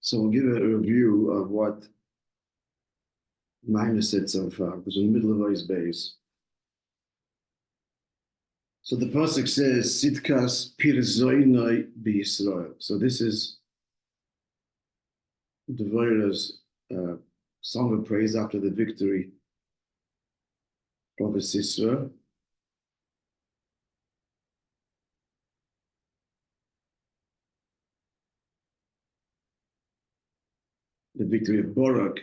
So we'll give a review of what Maamorim said so far, because in the middle of his base. So the pasuk says, Tzidkas Pirzoinoi b'Yisrael. So this is the Devorah's song of praise after the victory over Sisera. The victory of Barak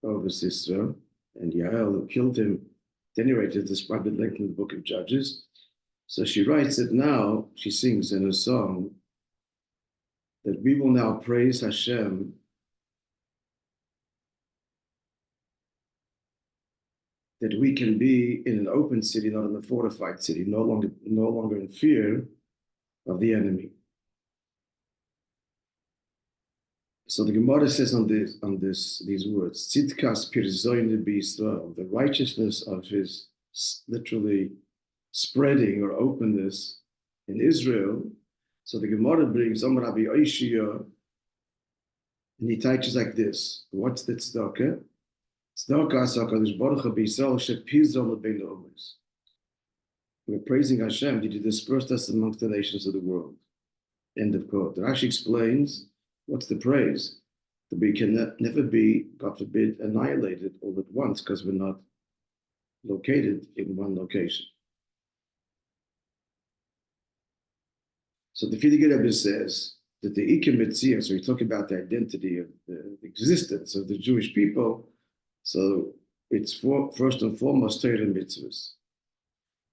over Sisera, and Yael, who killed him, at any rate, is described at length in the book of Judges. So she writes that now, she sings in her song, that we will now praise Hashem that we can be in an open city, not in a fortified city, no longer in fear of the enemy. So the Gemara says on these words, Tzidkas Pirzoinoi b'Yisrael, the righteousness of his literally spreading or openness in Israel. So the Gemara brings Rabbi Moishe, and he teaches like this. What's the tzedakah? We're praising Hashem that He dispersed us amongst the nations of the world. End of quote. Rashi explains, what's the praise? That we can never be, God forbid, annihilated all at once because we're not located in one location. So the Rebbe says that the Iker Metzia, so we talk about the identity of the existence of the Jewish people. So it's first and foremost Torah and mitzvahs.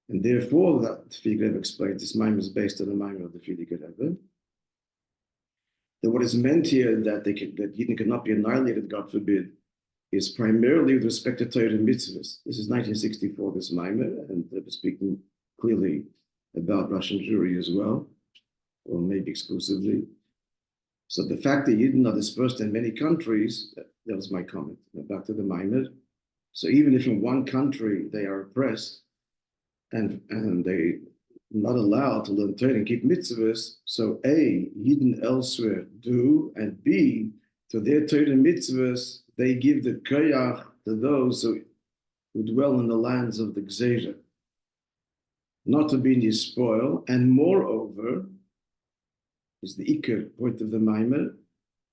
And therefore, that the Rebbe explains, this Maamorim is based on the Maamorim of the Rebbe. That what is meant here, that Yidden cannot be annihilated, God forbid, is primarily with respect to Torah and mitzvahs. This is 1964, this Maamorim, and they're speaking clearly about Russian Jewry as well, or maybe exclusively. So the fact that Yidden are dispersed in many countries, that was my comment. Back to the Maamorim. So even if in one country they are oppressed and they not allowed to learn Torah and keep mitzvahs, so A, Yidden elsewhere do, and B, to their Torah and mitzvahs, they give the koyach to those who dwell in the lands of the Gzeira, not to be spoil, and moreover, is the Iker point of the Maamorim,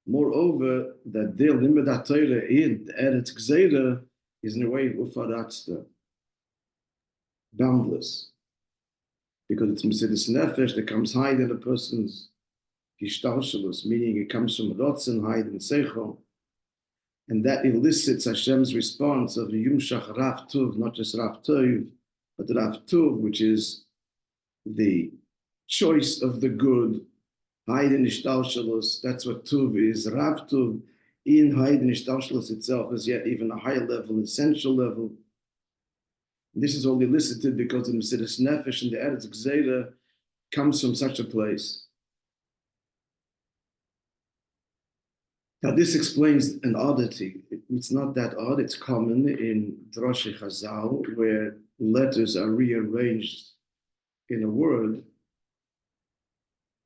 moreover, that their limud Torah in Eretz Gzeira is in a way ufaratsta, boundless, because it's Mesidus Nefesh that comes hide in a person's gishtalshalus, meaning it comes from Rotzen, hide in Seichel, and that elicits Hashem's response of the Yumshach Rav Tuv, not just Rav Tov, but Rav Tuv, which is the choice of the good. Hide in Ishtalshalus, that's what Tuv is. Rav Tuv in Hide in Ishtalshalus itself is yet even a higher level, essential level. This is all elicited because the Mesidus Nefesh and the Eretz Gzeira comes from such a place. Now this explains an oddity. It's not that odd, it's common in Droshe Chazal, where letters are rearranged in a word.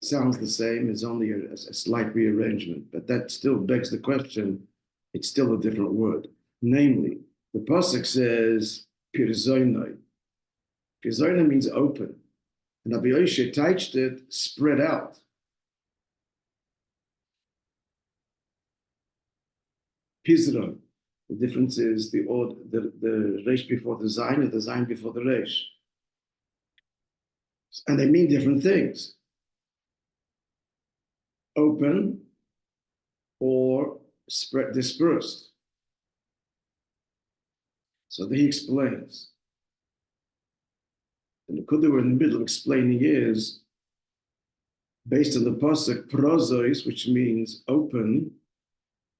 Sounds the same, it's only a slight rearrangement, but that still begs the question, it's still a different word. Namely, the pasuk says, Pirzoinoi. Pirzoinoi means open. And Rabbi Moishe touched it, spread out. Pizron. The difference is the resh before the zayin or the zayin before the resh. And they mean different things. Open or spread, dispersed. So he explains. And the Kudah we're in the middle of explaining is based on the pasuk prozois, which means open.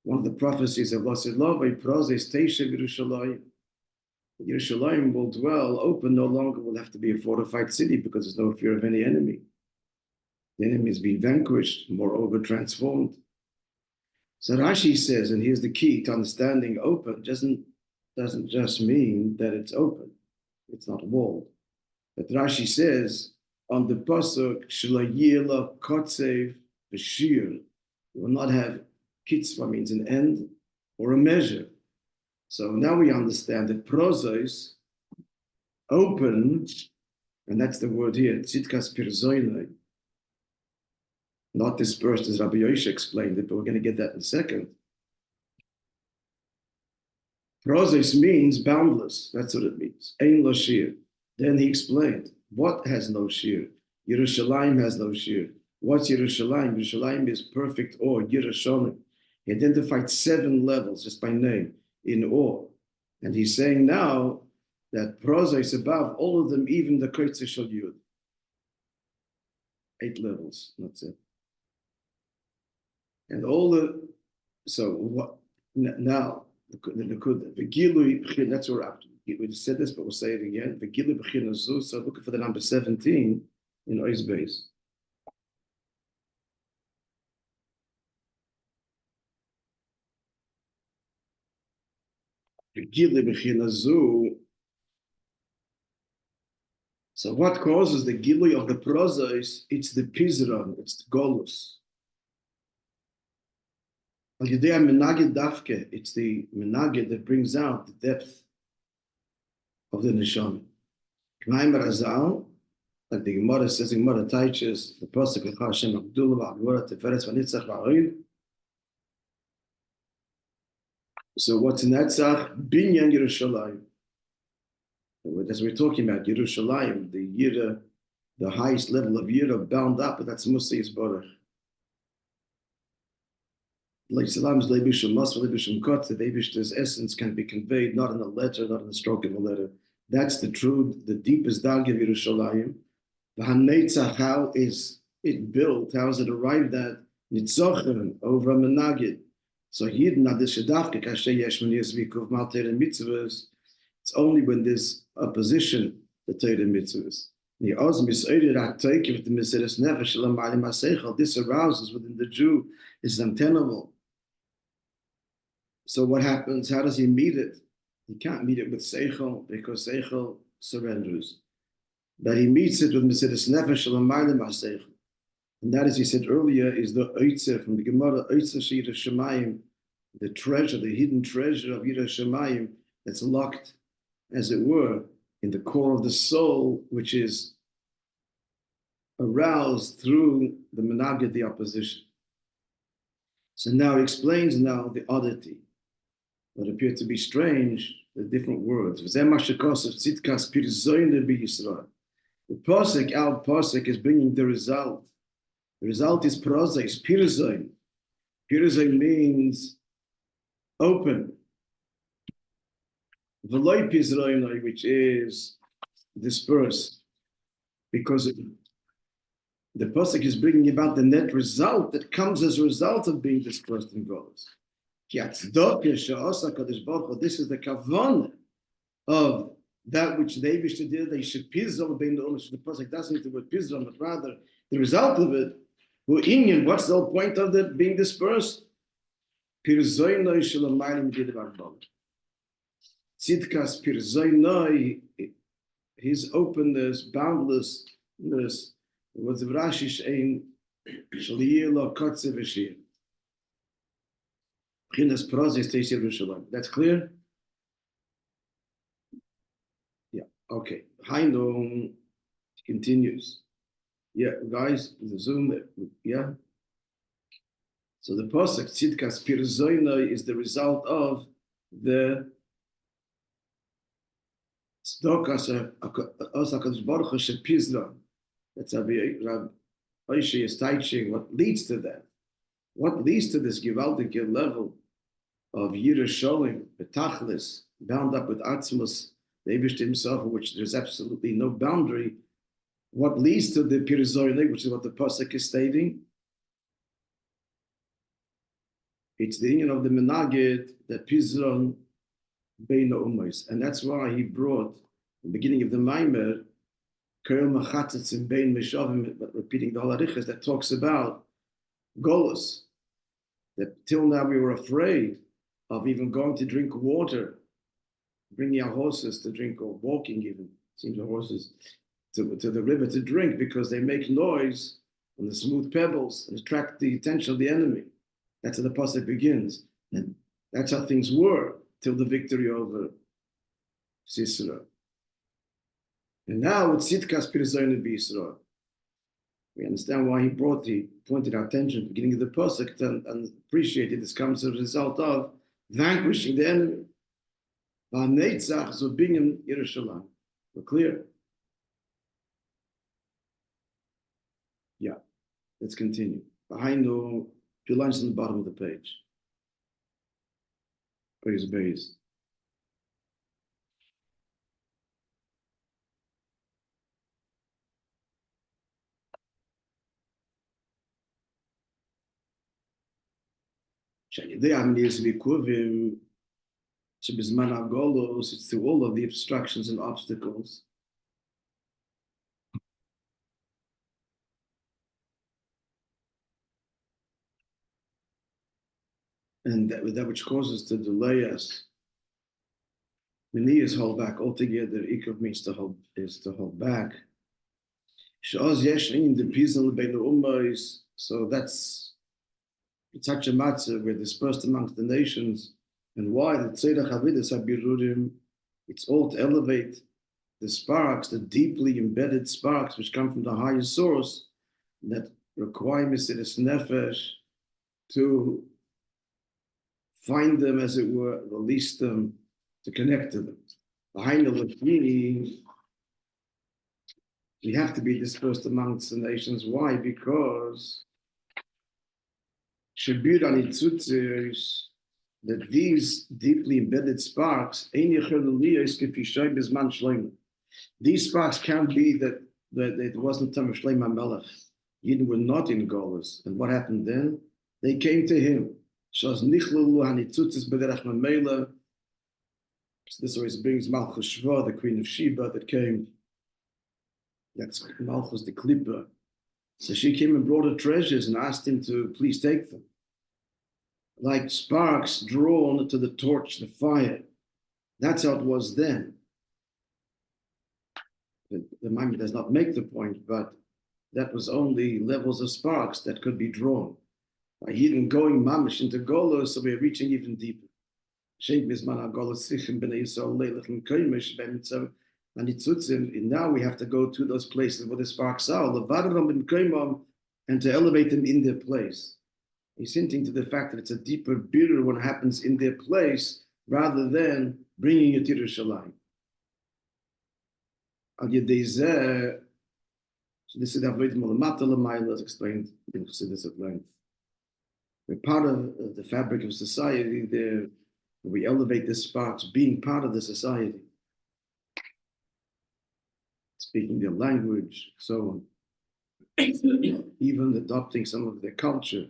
One of the prophecies of Lasilovai, prozois teishev Yerushalayim. Yerushalayim will dwell open, no longer will have to be a fortified city because there's no fear of any enemy. The enemy has been vanquished, moreover transformed. So Rashi says, and here's the key to understanding open, doesn't just mean that it's open. It's not walled. But Rashi says, on the pasuk, Shelo yeh lo kotzev v'shir, you will not have Kitzvah means an end or a measure. So now we understand that prozos, open, and that's the word here, Tzidkas Pirzoinoi, not dispersed as Rabbi Moishe explained it, but we're going to get that in a second. Prozos means boundless. That's what it means. Ein lo shir. Then he explained, what has no shir? Yerushalayim has no shir. What's Yerushalayim? Yerushalayim is perfect awe, Yerushalayim. He identified 7 levels just by name in awe. And he's saying now that proza is above all of them, even the Kreitzer Shal Yud. 8 levels, that's it. And all the, so what, now, the Gilui, that's where after. We just said this, but we'll say it again. The Gilui B'china Zu, so looking for the number 17 in Ois Beis. So what causes the gilui of the prozos? It's the pizron, it's the golus. It's the menagid that brings out the depth of the neshama. Like the Gemara says, the Gemara teaches the pasuk of Hashem Abdullah V'Agvora Teferes V'Nitzach V'Arid. So what's Netzach? Binyan Yerushalayim. As we're talking about Yerushalayim, the Yira, the highest level of Yira bound up, but that's Musa Yisborach. Like Salam's Lebishum Masva Lebishum Kot, the Lebish's essence can be conveyed not in a letter, not in the stroke of a letter. That's the truth, the deepest dark of Yerushalayim. The Hanetzach, how is it built? How is it arrived at? Nitzochen, over a Menagid. So it's only when there's opposition to Torah mitzvahs. This arouses within the Jew, is untenable. So what happens? How does he meet it? He can't meet it with seichel because seichel surrenders. But he meets it with Mesiras Nefesh Shalamayim HaSeichel. And that, as he said earlier, is the Oitzer from the Gemara, Oitzer Shir Shemayim, the treasure, the hidden treasure of Yira Shemayim that's locked, as it were, in the core of the soul, which is aroused through the menagid, the opposition. So now he explains now the oddity, what appeared to be strange, the different words. Tzidkas Pirzoinoi b'Yisrael. The pasuk, our pasuk, is bringing the result. The result is proza, is Pirzoin. Pirzoin means open. V'loi Pirzoinoi, which is dispersed, because the pasuk is bringing about the net result that comes as a result of being dispersed in goals. This is the kavanah of that which they wish to do. They should pizzle being the owners. The pasuk doesn't use the word pizzle, but rather the result of it. What's the whole point of it being dispersed? Pirzoinoi shalamayim didavar. Tzidkas Pirzoinoi, his openness, boundlessness, was the Rashi Shein Shaliyah Lo Kotze V'Shir. B'chinas Prozos Teisir Yerushalayim. That's clear? Yeah, okay. Hainu continues. Yeah, guys, the Zoom, yeah. So the pasuk Tzidkas Pirzoinoi is the result of the Tzedakah HaKadosh Baruch Hu Shepizra. That's Rabbi Moishe is teaching what leads to that. What leads to this gewaltige level of Yerushalayim, betachlis, bound up with Atzmos, the Eibush himself, in which there's absolutely no boundary. What leads to the Pirzoinoi, which is what the pasuk is stating? It's the union of the menagid that Pizron Beino Umos, and that's why he brought the beginning of the Maamer, repeating the whole arichas that talks about golus. That till now we were afraid of even going to drink water, bringing our horses to drink, or walking even, seems the horses to the river to drink, because they make noise on the smooth pebbles and attract the attention of the enemy. That's how the pasuk begins. And that's how things were till the victory over Sisera. And now with Tzidkas Pirzoinoi b'Yisrael, we understand why he pointed our attention at the beginning of the pasuk and appreciated this comes as a result of vanquishing the enemy. We're clear? Yeah, let's continue. Behind the few lines on the bottom of the page. Praise Beis. It's through all of the obstructions and obstacles. And that which causes to delay us. Many is hold back altogether. Ikov means to hold back. So that's such a matzah we're dispersed amongst the nations. And why the tzedach havidas habirurim? It's all to elevate the sparks, the deeply embedded sparks which come from the higher source that require Mesiras Nefesh to find them, as it were, release them, to connect to them. Behind the Lefini, we have to be dispersed amongst the nations. Why? Because that these deeply embedded sparks, these sparks can't be that it wasn't Tam Shleima Melech. Yidden were not in Golus. And what happened then? They came to him. So this always brings Malchus Shvat, the queen of Sheba, that came. That's Malchus the Clipper. So she came and brought her treasures and asked him to please take them. Like sparks drawn to the torch, the fire. That's how it was then. The Maamorim does not make the point, but that was only levels of sparks that could be drawn. By Yidden going mamish into Golos, so we're reaching even deeper. And now we have to go to those places where the sparks are, and to elevate them in their place. He's hinting to the fact that it's a deeper birur when it happens in their place, rather than bringing it to Yerushalayim. So this is Avodah Molamata L'mayla, as explained in Chassidus at length. We're part of the fabric of society there. We elevate the sparks, being part of the society. Speaking their language, so on. Even adopting some of their culture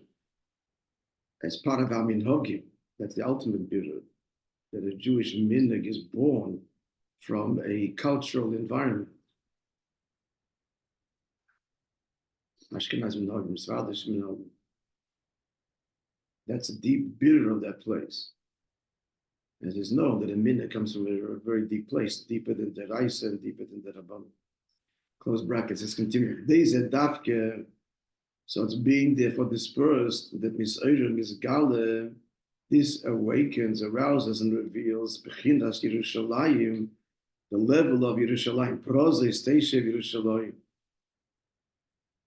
as part of our minhagim. That's the ultimate birur, that a Jewish minhag is born from a cultural environment. Ashkenaz minhagim, Sfardish minhagim. That's a deep birur of that place. It is known that a minhag comes from a very deep place, deeper than the Raisa and deeper than the Rabban. Close brackets, let's continue. So it's being therefore dispersed, that Mis'orim, Misgale, this awakens, arouses, and reveals Bechinas Yerushalayim, the level of Yerushalayim, Proze, Station of Yerushalayim.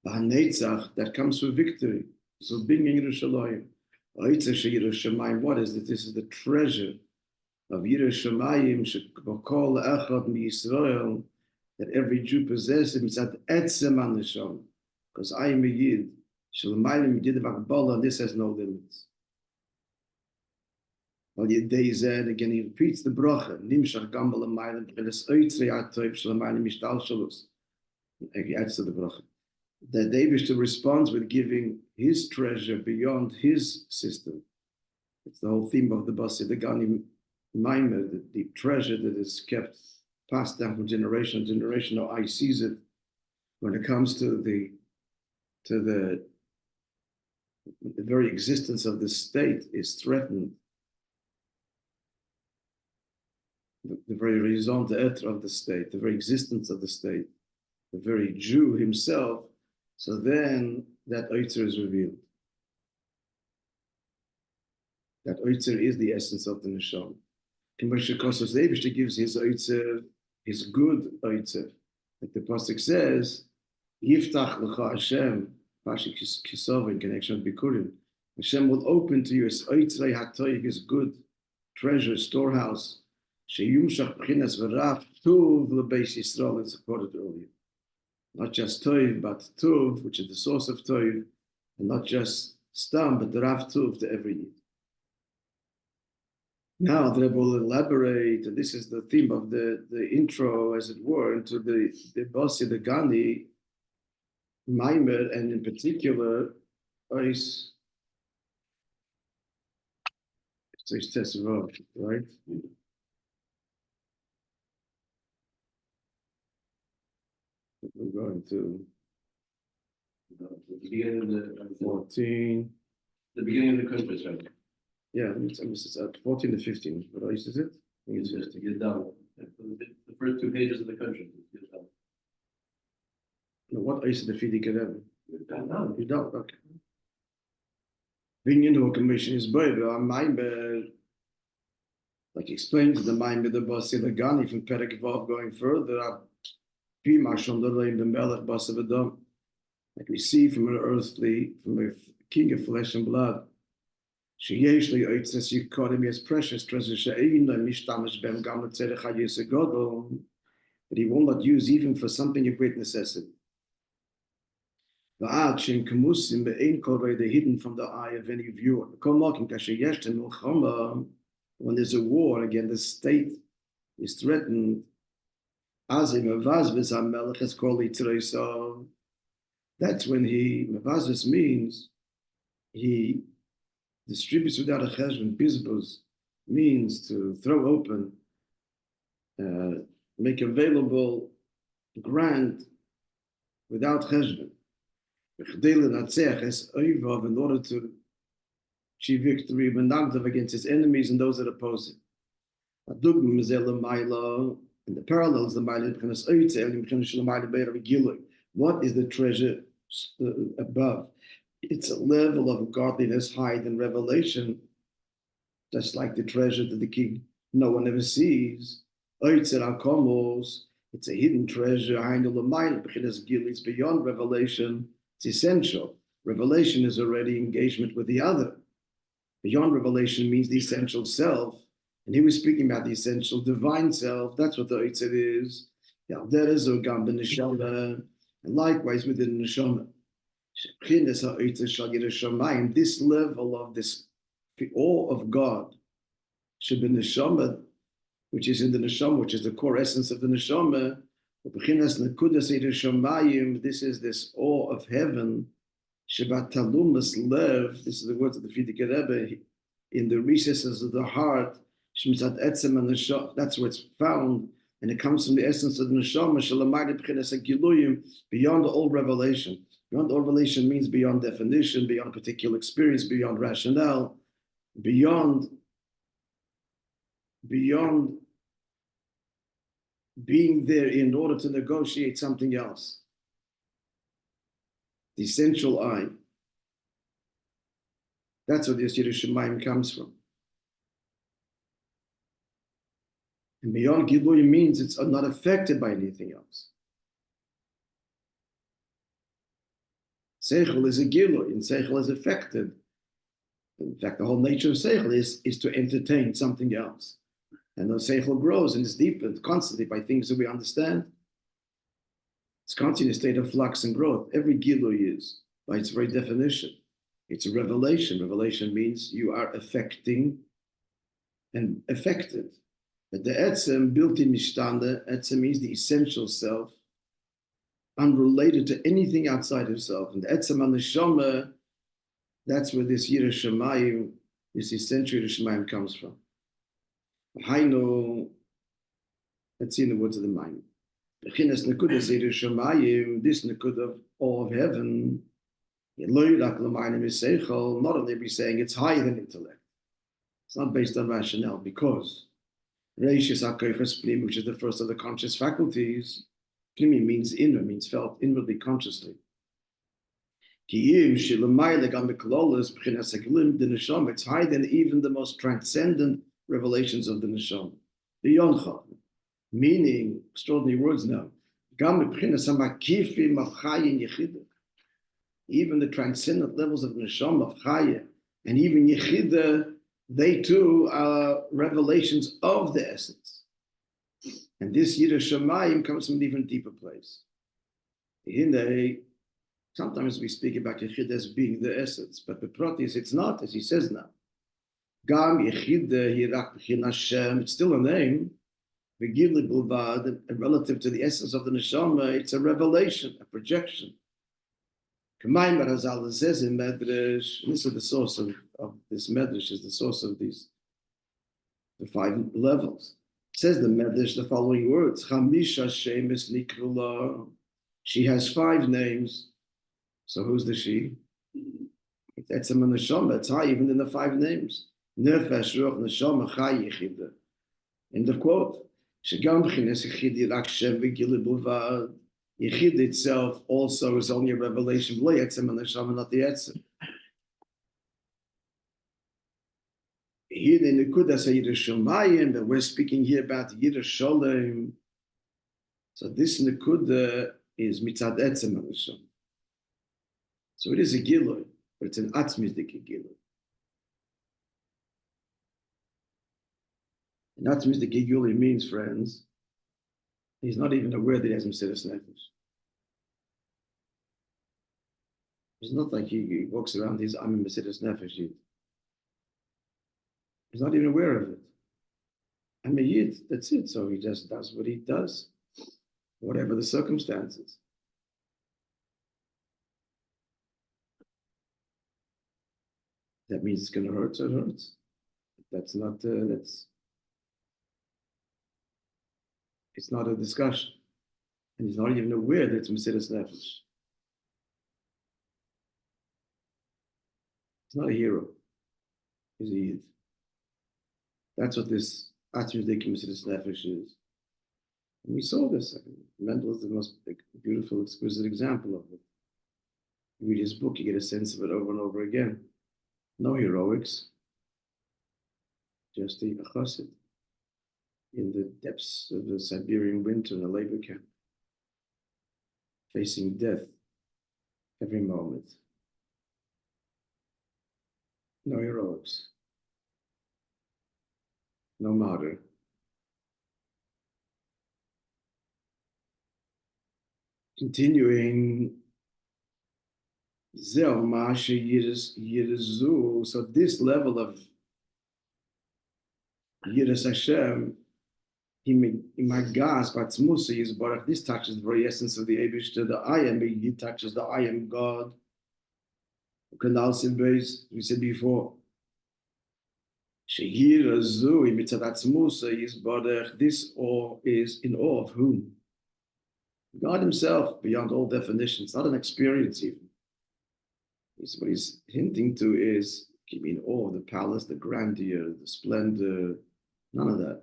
B'hanetzach, that comes through victory. So being in Yerushalayim. What is it? This is the treasure of Yerushalayim, Shekol Echad Mi'Yisrael, that every Jew possesses. It's at Etzem Anishon. Because I am a Yid. Shalom Yid of this has no limits. Al Yidei Zed, again he repeats the bracha. Nimshach Gambal Amayim, Cheles Oitzrei Atoib, Shalom Mishtal Shalus. He adds to the bracha. That David responds with giving his treasure beyond his system. It's the whole theme of the Basi, the Gani Maimer, the deep treasure that is kept passed down from generation to generation. No eye sees it. When it comes to the very existence of the state is threatened. The very raison d'etre of the state, the very existence of the state, the very Jew himself. So then that Oitzer is revealed. that oitzer is the essence of the neshama. Moshe Kosov's Eibishter gives his oitzer, his good oitzer. Like the pasuk says, Yiftach l'cha Hashem, Pashi Kisova in connection with Bikurim. Hashem will open to you his oitzrei hatoiv, his good treasure, storehouse. Sheyumshach b'chinas v'raf tuv l'beis Yisrael, as quoted earlier. Not just toiv, but tuv, which is the source of toiv, and not just stam, but the raf tuv to every yid. Now the Rebbe will elaborate, and this is the theme of the intro, as it were, into the Basi, the Gani, Maimer, and in particular, Ois Tesvav, right? We're going to the beginning of the 14. The beginning of the Christmas, right? Yeah, it's at 14 to 15. What Ois is it? I think it's 15. Get down. The first two pages of the country. Get down. No, what Ois is the Fidi Kerem? Down. You don't, okay. Being into a commission is boy, but our Maimer, like explained to the Maimer, the Basi, the Gani from Perek Vav going further, like we see from an earthly, from a king of flesh and blood, as precious treasures that he will not use even for something of great necessity. They're hidden from the eye of any viewer. When there's a war, again, the state is threatened. That's when mevazves means he distributes without a cheshbon. Bizbuz means to throw open, make available, grant without cheshbon. In order to achieve victory against his enemies and those that oppose him. And the parallels, what is the treasure above? It's a level of godliness higher than revelation, just like the treasure that the king no one ever sees. It's a hidden treasure. It's beyond revelation. It's essential. Revelation is already engagement with the other. Beyond revelation means the essential self. And he was speaking about the essential divine self. That's what the Oitzed is. There is a gamba neshama, and likewise within the neshama. This level of this the awe of God should be neshama, which is in the neshama, which is the core essence of the neshama. This is this awe of heaven. This is the words of the Frierdiker Rebbe, in the recesses of the heart. That's where it's found, and it comes from the essence of the neshama. Beyond all revelation. Beyond all revelation means beyond definition, beyond particular experience, beyond rationale, beyond being there in order to negotiate something else. The essential I. That's where this Yerushalayim comes from. And beyond Gilui means it's not affected by anything else. Seichel is a Gilui, and Seichel is affected. In fact, the whole nature of Seichel is to entertain something else. And the Seichel grows and is deepened constantly by things that we understand. It's constantly a state of flux and growth. Every Gilui is, by its very definition. It's a revelation. Revelation means you are affecting and affected. But the etzem, built in mishtanda, etzem means the essential self, unrelated to anything outside of self. And the etzem on the neshama, that's where this Yerushalayim, this essential Yerushalayim comes from. Hainu, let's see in the words of the mind. This nekud of awe of heaven, not only be saying it's higher than intellect. It's not based on rationale, because which is the first of the conscious faculties. Plimi means inner, means felt inwardly, consciously. It's higher than even the most transcendent revelations of the neshama. Beyond chachma, meaning extraordinary words now. Even the transcendent levels of neshama, of chaya, and even yechida, they too are revelations of the essence. And this Yiras Shamayim comes from an even deeper place. Sometimes we speak about Yechid as being the essence, but the Protis, it's not, as he says now. Gam Yechid Hirak B'chin Hashem, it's still a name. V'gili Bulvad, and relative to the essence of the Neshama, it's a revelation, a projection. Kamayim Barazal says in Medrash, this is the source of this Medrash, is the source of the 5 levels. It says the Medrash the following words: Chamisha Shemes Nikrula. She has 5 names. So who's the she? That's a neshama. It's high even in the 5 names. Nefesh, ruach, neshama, chay, yechida. End of quote. Shegam b'chines yechidi rak shem v'gili b'uvad. Yechida itself also is only a revelation. Lo yetzem neshama, not the yetzem. Here in the Kudas Yiras Shamayim, but we're speaking here about Yiras Sholem. So this Nekuda is mitzad etzem neshama. So it is a gilui, but it's an atzmizdik gilui. An atzmizdik gilui means, friends, he's not even aware that he has Mesiras Nefesh. It's not like he walks around, I'm in Mesiras Nefesh yet. He's not even aware of it. I'm a yid, that's it. So he just does what he does, whatever the circumstances. That means it's going to hurt, so it hurts. That's not, it's not a discussion. And he's not even aware that it's Mesiras Nefesh. He's not a hero. He's a yid. That's what this Atzmizdik Mesiras Nefesh is. And we saw this. Mendel is the most beautiful, exquisite example of it. You read his book, you get a sense of it over and over again. No heroics, just a chassid in the depths of the Siberian winter in a labor camp, facing death every moment. No heroics, no martyr. Continuing. So this level of Yiras Hashem, this touches the very essence of the Eibishter, the I am, he touches the I am God. We said before, this awe is in awe of whom? God himself, beyond all definitions, not an experience even. What he's hinting to is keep in awe of the palace, the grandeur, the splendor, none of that.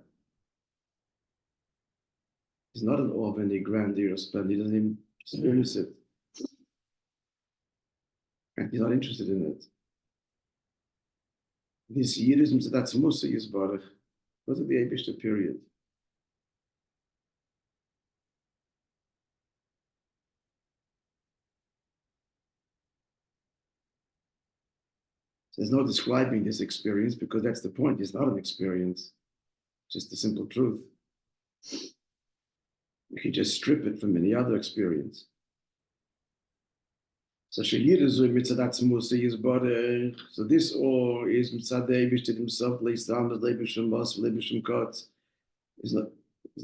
He's not in awe of any grandeur or splendor, he doesn't even experience it. And he's not interested in it. This Yirism, that's Musa Yisbarach. Those are the Eibishter period. There's no describing this experience because that's the point. It's not an experience, just the simple truth. You can just strip it from any other experience. So this awe is mitzad Eibishter himself, there's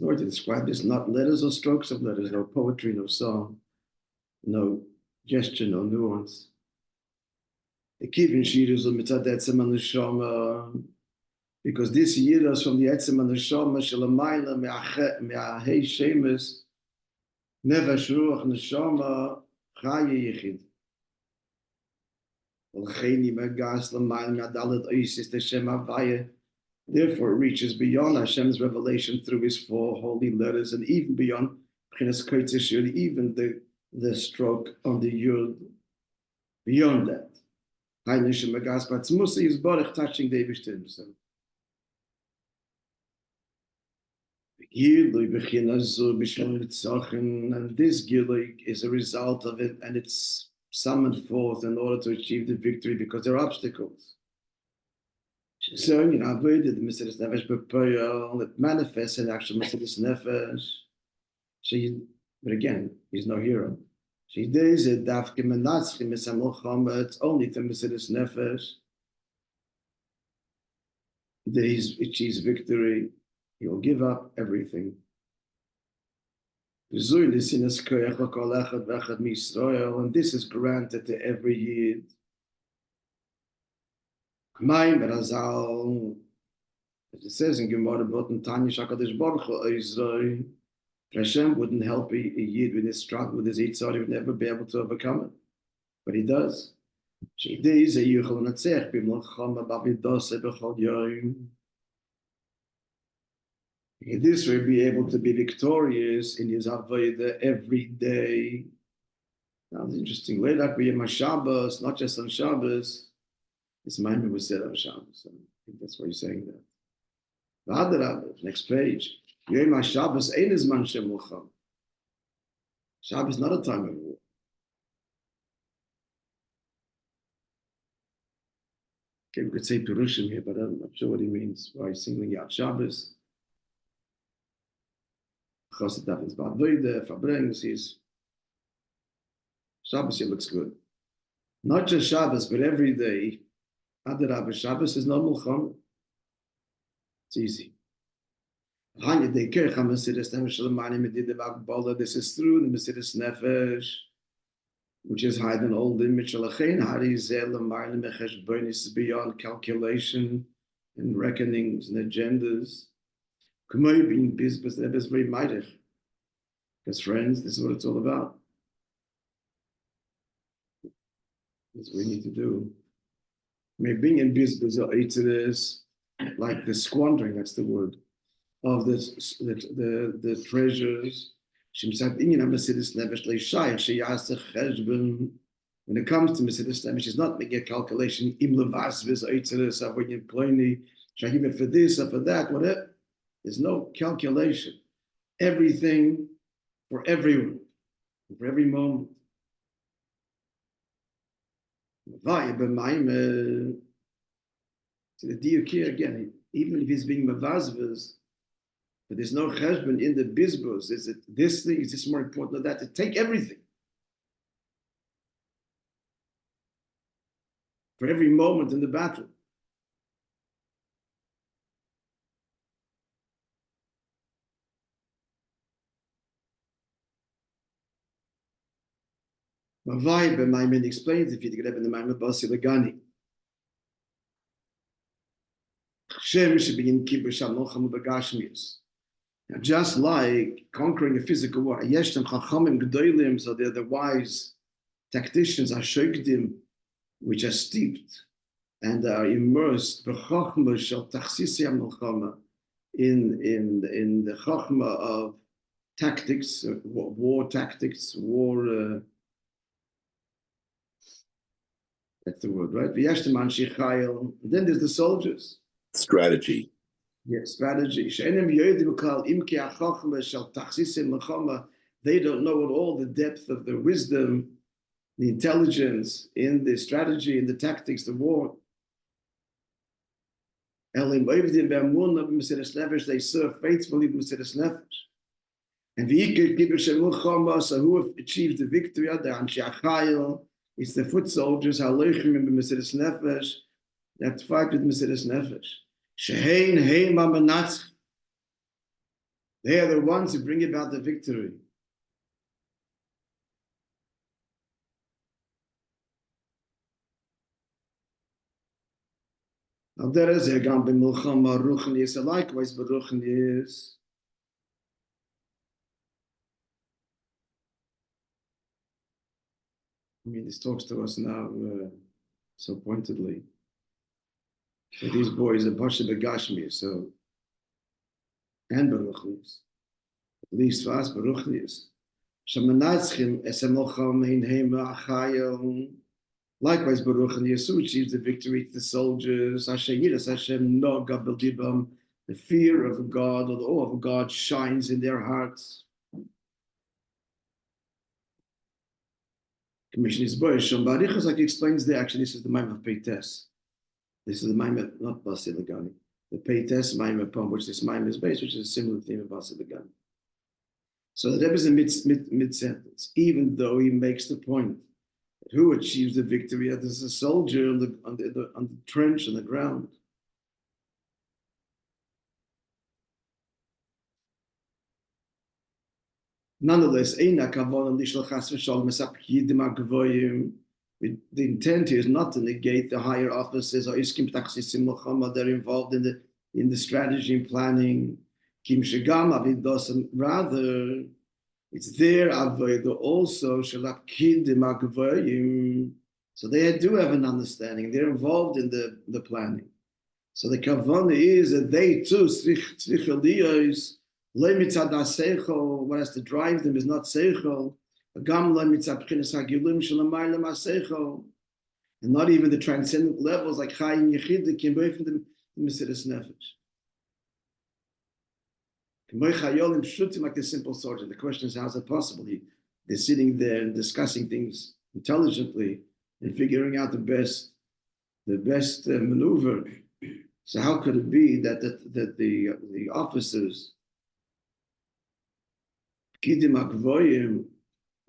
no way to describe this, not letters or strokes of letters, no poetry, no song, no gesture, no nuance. Because this yiras from the etzem and the neshama shelamayla me'ahei shemes nefesh ruach neshama chaya yichid. Therefore, it reaches beyond Hashem's revelation through His 4 holy letters, and even beyond even the stroke on the yud. beyond that. Heilish Magas Batzmusi is Borech touching the Eibishter himself. And this Gilui is a result of it, and it's summoned forth in order to achieve the victory because there are obstacles. So, you know, avoided the Mesilas Nefesh B'Poyel, it manifests in actual Mesilas Nefesh. But again, he's no hero. It's only the Mesilas Nefesh that he achieves victory. He will give up everything. And this is granted to every Yid. As it says in Gemara, Hashem wouldn't help a Yid with his struggle, with his Yitzhak, he would never be able to overcome it. But he does. This way, be able to be victorious in his avodah every day. Now, it's interesting. Later, we have Shabbos, not just on Shabbos. This Maamorim was said on Shabbos. I think that's why you're saying that. Next page. Shabbos is Shabbos not a time of war. Okay, we could say Pirushim here, but I'm not sure what he means. Why he's singling out Shabbos. Shabbos here looks good. Not just Shabbos, but every day. Adarabah, Shabbos is not Mulcham. It's easy. This is through the Mesilas Nefesh, which is higher than all limits. Is beyond calculation and reckonings and agendas. Because very mighty. Because friends, this is what it's all about. That's what we need to do. Being in business like the squandering, that's the word, of the treasures. When it comes to Mesilas Nefesh, she's not making a calculation, for this or for that, whatever. There's no calculation. Everything for everyone, for every moment. To the diuk here again, even if he's being mavazvaz, but there's no cheshbon in the bizbuz. Is it this thing? Is this more important than that? To take everything for every moment in the battle. Maamorim explains if you get up in the Maamorim Basi Legani. Now, just like conquering a physical war, so they're the wise tacticians, Ashokdim, which are steeped and are immersed in the chachma of tactics, war tactics, war. That's the word, right? Then there's the soldiers. Strategy. Yes, strategy. They don't know at all the depth of the wisdom, the intelligence in the strategy, in the tactics, the war. They serve faithfully the Mesilas Nefesh. And who have achieved the victory, it's the foot soldiers, that fight with Mesilas Nefesh. They are the ones who bring about the victory. Now there is a gam b'milchama ruchnius, likewise b'ruchnius. I mean, this talks to us now so pointedly. So these boys are Pasha Begashmi, so, and Baruchnius, at least for us, Baruchnius. Likewise, Baruch and Yesu achieves the victory to the soldiers. Hashem Yiras Hashem Noga B'Libam. The fear of God or the awe of God shines in their hearts. Commission is Boish. Barichas, like he explains there, actually, this is the Maamorim of Peites. This is the Maamorim, not Basi Legani. The Peites Maamorim upon which this Maamorim is based, which is a similar theme of Basi Legani. So the Rebbe is a mid-sentence, even though he makes the point that who achieves the victory as a soldier on the trench, on the ground. Nonetheless, the intent here is not to negate the higher officers or that are involved in the strategy and planning. Rather, it's their avodah also. So they do have an understanding. They're involved in the planning. So the kavanah is that they too, what has to drive them is not seichel, and not even the transcendent levels like chayim yechid that came away from the mesiras nefesh. Like the simple soldier. The question is, how is it possible? They're sitting there and discussing things intelligently and figuring out the best maneuver. So how could it be that the officers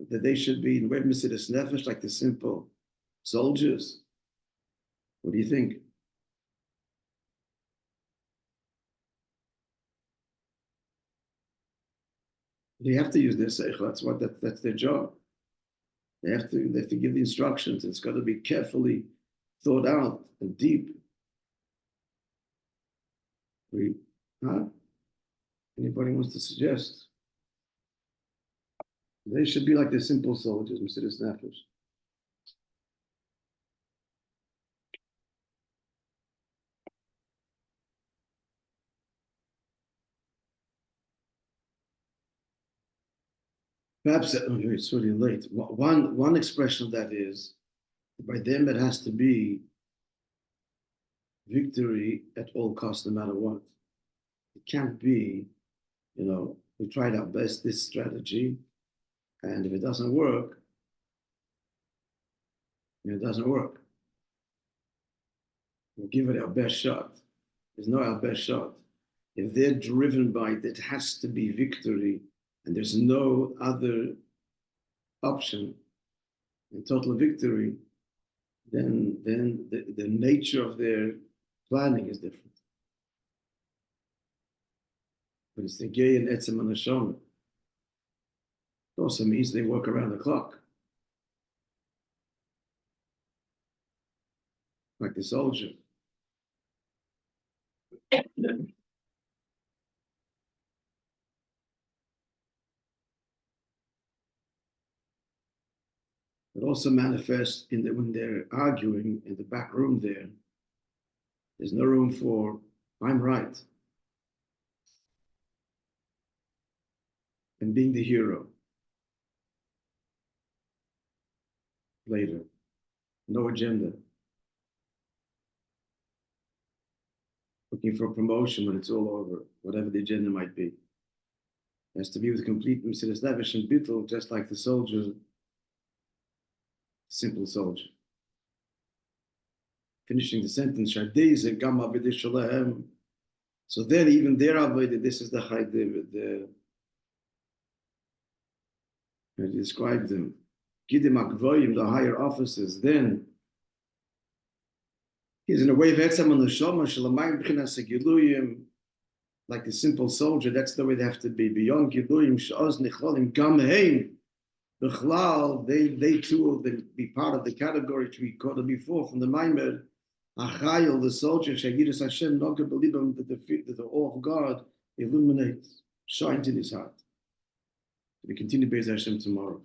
that they should be in Web Mesiras Nefesh like the simple soldiers? What do you think? They have to use their seichel. That's their job. They have to give the instructions. It's got to be carefully thought out and deep. Anybody wants to suggest? They should be like the simple soldiers, Mesiras Nefesh. Perhaps it's really late. One expression of that is, by them it has to be victory at all costs, no matter what. It can't be, we tried our best this strategy, and if it doesn't work, it doesn't work. We'll give it our best shot. There's no our best shot. If they're driven by it, it has to be victory, and there's no other option in total victory, then the nature of their planning is different. But it's the gay and etzem and neshama. It also means they work around the clock. Like the soldier. It also manifests when they're arguing in the back room there. There's no room for, I'm right. And being the hero. Later. No agenda. Looking for promotion when it's all over, whatever the agenda might be. It has to be with complete mesiras nefesh and bittul, just like the soldier, simple soldier. Finishing the sentence, so then even their avodah, this is the how to describe them. The higher officers, then he's in a way of etzem on the shoma shalamayim b'chinas giluyim, like the simple soldier. That's the way they have to be. Beyond giluyim she'oz nichlolim gam heim b'chlal. They too will be part of the category which we quoted before from the Maamorim. Achayil, the soldier, she'yiras Hashem noga b'libam, that the awe of God illuminates, shines in his heart. We continue Be'ez Hashem tomorrow.